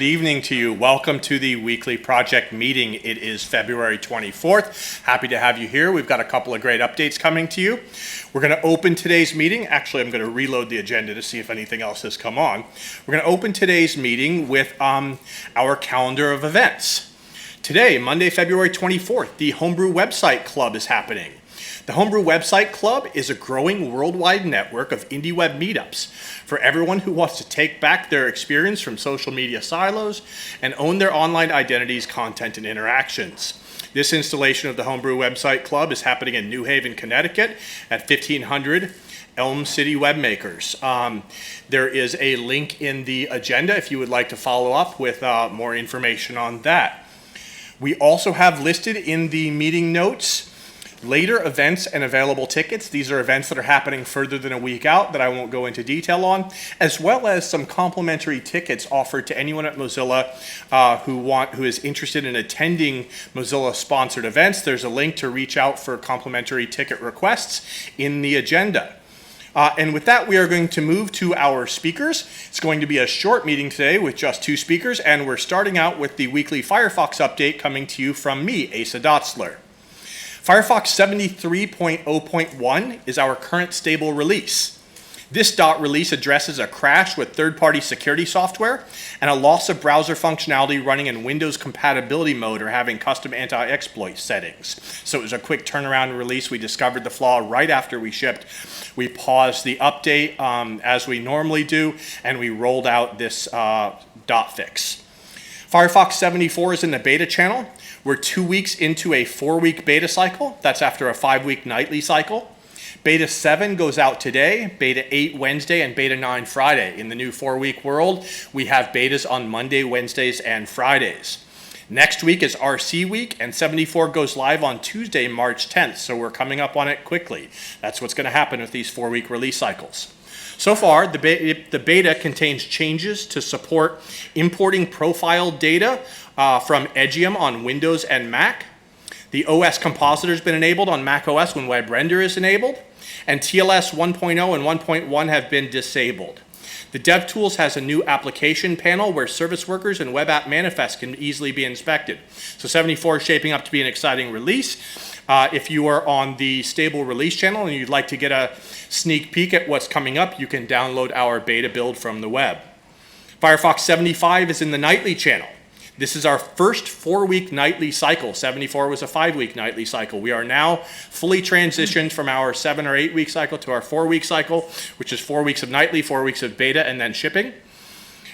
Good evening to you. Welcome to the weekly project meeting. It is February 24th. Happy to have you here. We've got a couple of great updates coming to you. We're going to open today's meeting. Actually, I'm going to reload the agenda to see if anything else has come on. We're going to open today's meeting with our calendar of events. Today, Monday, February 24th, the Homebrew Website Club is happening. The Homebrew Website Club is a growing worldwide network of indie web meetups for everyone who wants to take back their experience from social media silos and own their online identities, content, and interactions. This installation of the Homebrew Website Club is happening in New Haven, Connecticut at 1500 Elm City Webmakers. There is a link in the agenda if you would like to follow up with more information on that. We also have listed in the meeting notes later events and available tickets. These are events that are happening further than a week out that I won't go into detail on, as well as some complimentary tickets offered to anyone at Mozilla who is interested in attending Mozilla sponsored events. There's a link to reach out for complimentary ticket requests in the agenda. And with that, we are going to move to our speakers. It's going to be a short meeting today with just two speakers, and we're starting out with the weekly Firefox update coming to you from me, Asa Dotzler. Firefox 73.0.1 is our current stable release. This release addresses a crash with third-party security software and a loss of browser functionality running in Windows compatibility mode or having custom anti-exploit settings. So it was a quick turnaround release. We discovered the flaw right after we shipped. We paused the update as we normally do, and we rolled out this dot fix. Firefox 74 is in the beta channel. We're 2 weeks into a 4-week beta cycle. That's after a 5-week nightly cycle. Beta 7 goes out today, Beta 8 Wednesday, and Beta 9 Friday. In the new 4-week world, we have betas on Monday, Wednesdays, and Fridays. Next week is RC week, and 74 goes live on Tuesday, March 10th, so we're coming up on it quickly. That's what's going to happen with these 4-week release cycles. So far, the beta contains changes to support importing profile data from Edgeium on Windows and Mac. The OS compositor has been enabled on Mac OS when WebRender is enabled, and TLS 1.0 and 1.1 have been disabled. The DevTools has a new application panel where service workers and web app manifests can easily be inspected. So 74 is shaping up to be an exciting release. If you are on the stable release channel and you'd like to get a sneak peek at what's coming up, you can download our beta build from the web. Firefox 75 is in the nightly channel. This is our first 4-week nightly cycle. 74 was a 5-week nightly cycle. We are now fully transitioned from our 7 or 8 week cycle to our 4-week cycle, which is 4 weeks of nightly, 4 weeks of beta, and then shipping.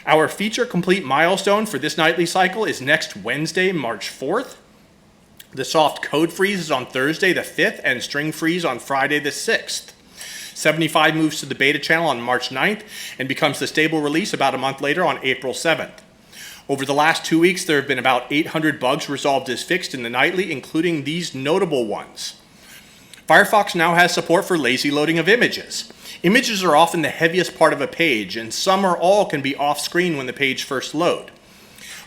Our feature complete milestone for this nightly cycle is next Wednesday, March 4th. The soft code freeze is on Thursday the 5th and string freeze on Friday the 6th. 75 moves to the beta channel on March 9th and becomes the stable release about a month later on April 7th. Over the last 2 weeks, there have been about 800 bugs resolved as fixed in the nightly, including these notable ones. Firefox now has support for lazy loading of images. Images are often the heaviest part of a page, and some or all can be off-screen when the page first loads.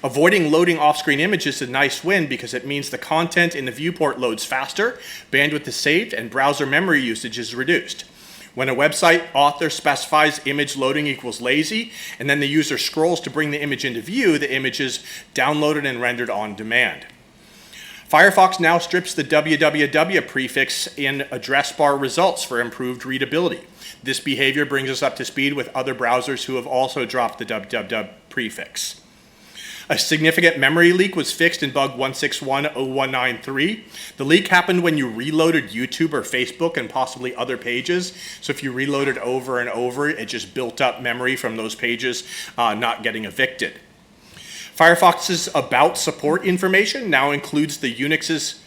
Avoiding loading off-screen images is a nice win because it means the content in the viewport loads faster, bandwidth is saved, and browser memory usage is reduced. When a website author specifies image loading equals lazy, and then the user scrolls to bring the image into view, the image is downloaded and rendered on demand. Firefox now strips the www prefix in address bar results for improved readability. This behavior brings us up to speed with other browsers who have also dropped the www prefix. A significant memory leak was fixed in bug 1610193. The leak happened when you reloaded YouTube or Facebook and possibly other pages. So if you reloaded over and over, it just built up memory from those pages not getting evicted. Firefox's About Support information now includes the user's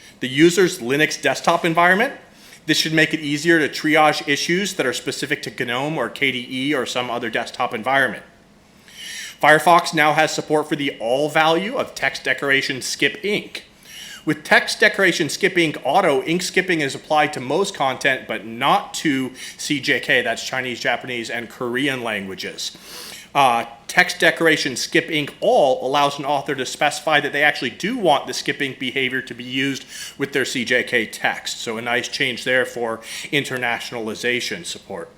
Linux desktop environment. This should make it easier to triage issues that are specific to GNOME or KDE or some other desktop environment. Firefox now has support for the all value of text decoration skip ink. With text decoration skip ink auto, ink skipping is applied to most content, but not to CJK, that's Chinese, Japanese, and Korean languages. Text decoration skip ink all allows an author to specify that they actually do want the skip ink behavior to be used with their CJK text. So a nice change there for internationalization support.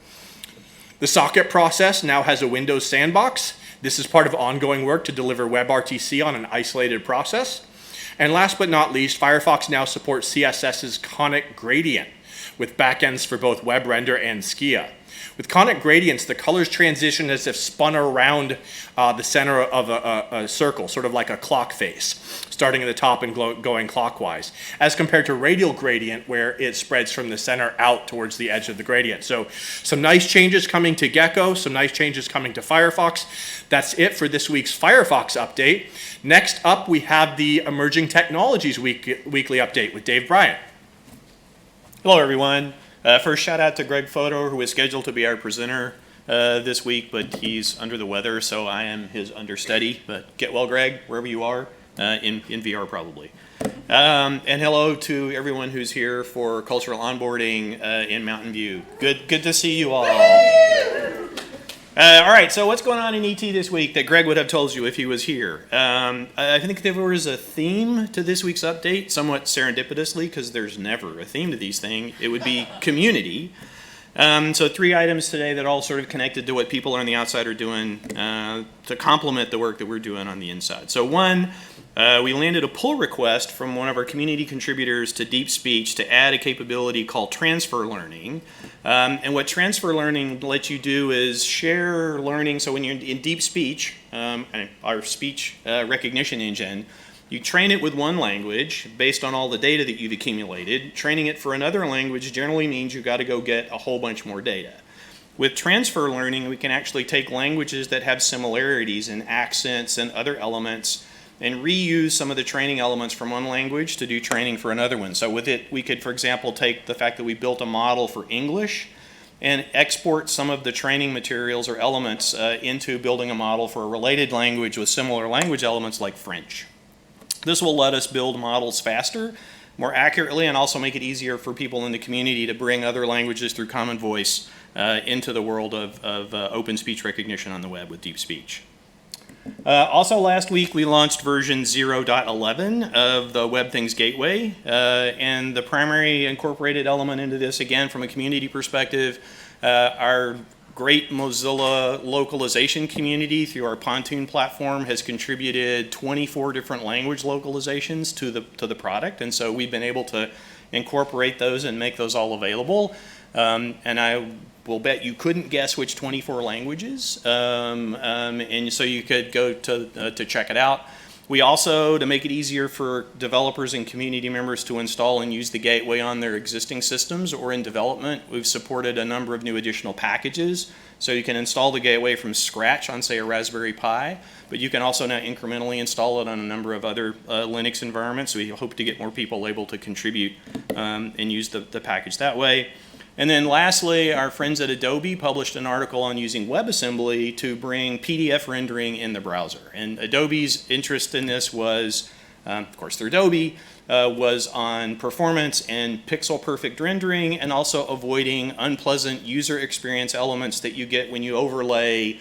The socket process now has a Windows sandbox. This is part of ongoing work to deliver WebRTC on an isolated process. And last but not least, Firefox now supports CSS's conic gradient with backends for both WebRender and Skia. With conic gradients, the colors transition as if spun around the center of a circle, sort of like a clock face, starting at the top and going clockwise, as compared to radial gradient, where it spreads from the center out towards the edge of the gradient. So some nice changes coming to Gecko, some nice changes coming to Firefox. That's it for this week's Firefox update. Next up, we have the Emerging Technologies Weekly Update with Dave Bryant. Hello, everyone. First, shout out to Greg Fodor, who is scheduled to be our presenter this week, but he's under the weather, so I am his understudy. But get well, Greg, wherever you are, in VR probably. And hello to everyone who's here for cultural onboarding in Mountain View. Good to see you all. All right, so what's going on in ET this week that Greg would have told you if he was here? I think there was a theme to this week's update, somewhat serendipitously, because there's never a theme to these things. It would be community. So 3 items today that all sort of connected to what people on the outside are doing to complement the work that we're doing on the inside. So one, we landed a pull request from one of our community contributors to DeepSpeech to add a capability called transfer learning. And what transfer learning lets you do is share learning. So when you're in DeepSpeech, our speech recognition engine, you train it with one language based on all the data that you've accumulated. Training it for another language generally means you've got to go get a whole bunch more data. With transfer learning, we can actually take languages that have similarities in accents and other elements and reuse some of the training elements from one language to do training for another one. So with it, we could, for example, take the fact that we built a model for English and export some of the training materials or elements into building a model for a related language with similar language elements like French. This will let us build models faster, more accurately, and also make it easier for people in the community to bring other languages through Common Voice into the world of open speech recognition on the web with DeepSpeech. Also last week we launched version 0.11 of the WebThings Gateway, and the primary incorporated element into this, again from a community perspective, our great Mozilla localization community through our Pontoon platform has contributed 24 different language localizations to the product, and so we've been able to incorporate those and make those all available. And I will bet you couldn't guess which 24 languages, and so you could go to check it out. We also, to make it easier for developers and community members to install and use the gateway on their existing systems or in development, we've supported a number of new additional packages. So you can install the gateway from scratch on, say, a Raspberry Pi, but you can also now incrementally install it on a number of other Linux environments. We hope to get more people able to contribute and use the package that way. And then lastly, our friends at Adobe published an article on using WebAssembly to bring PDF rendering in the browser. And Adobe's interest in this was, of course through Adobe, was on performance and pixel perfect rendering, and also avoiding unpleasant user experience elements that you get when you overlay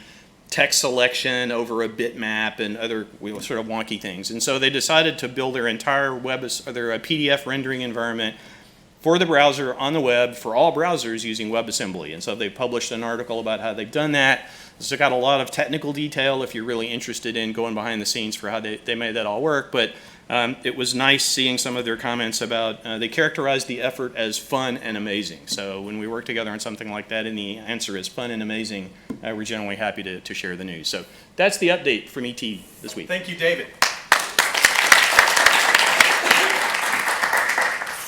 text selection over a bitmap and other sort of wonky things. And so they decided to build their entire their PDF rendering environment for the browser on the web for all browsers using WebAssembly. And so they published an article about how they've done that. It's got a lot of technical detail if you're really interested in going behind the scenes for how they made that all work. But it was nice seeing some of their comments about, they characterized the effort as fun and amazing. So when we work together on something like that and the answer is fun and amazing, we're generally happy to share the news. So that's the update from ET this week. Thank you, David.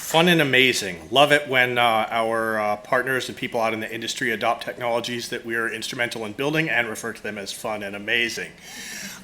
Fun and amazing. Love it when our partners and people out in the industry adopt technologies that we are instrumental in building and refer to them as fun and amazing.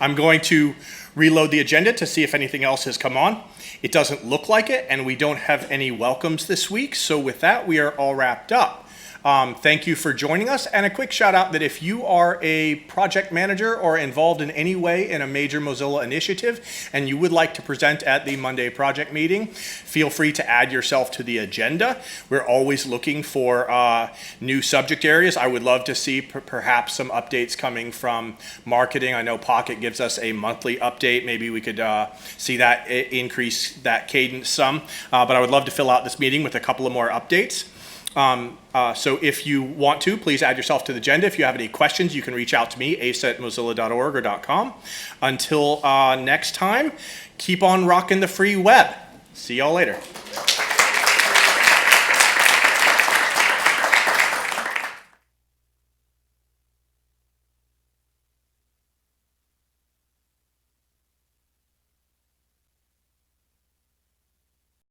I'm going to reload the agenda to see if anything else has come on. It doesn't look like it, and we don't have any welcomes this week. So with that, we are all wrapped up. Thank you for joining us, and a quick shout out that if you are a project manager or involved in any way in a major Mozilla initiative and you would like to present at the Monday project meeting, feel free to add yourself to the agenda. We're always looking for new subject areas. I would love to see perhaps some updates coming from marketing. I know Pocket gives us a monthly update. Maybe we could see that increase that cadence some, but I would love to fill out this meeting with a couple of more updates. So if you want to, please add yourself to the agenda. If you have any questions, you can reach out to me, ace@mozilla.org or .com. Until next time, keep on rocking the free web. See y'all later.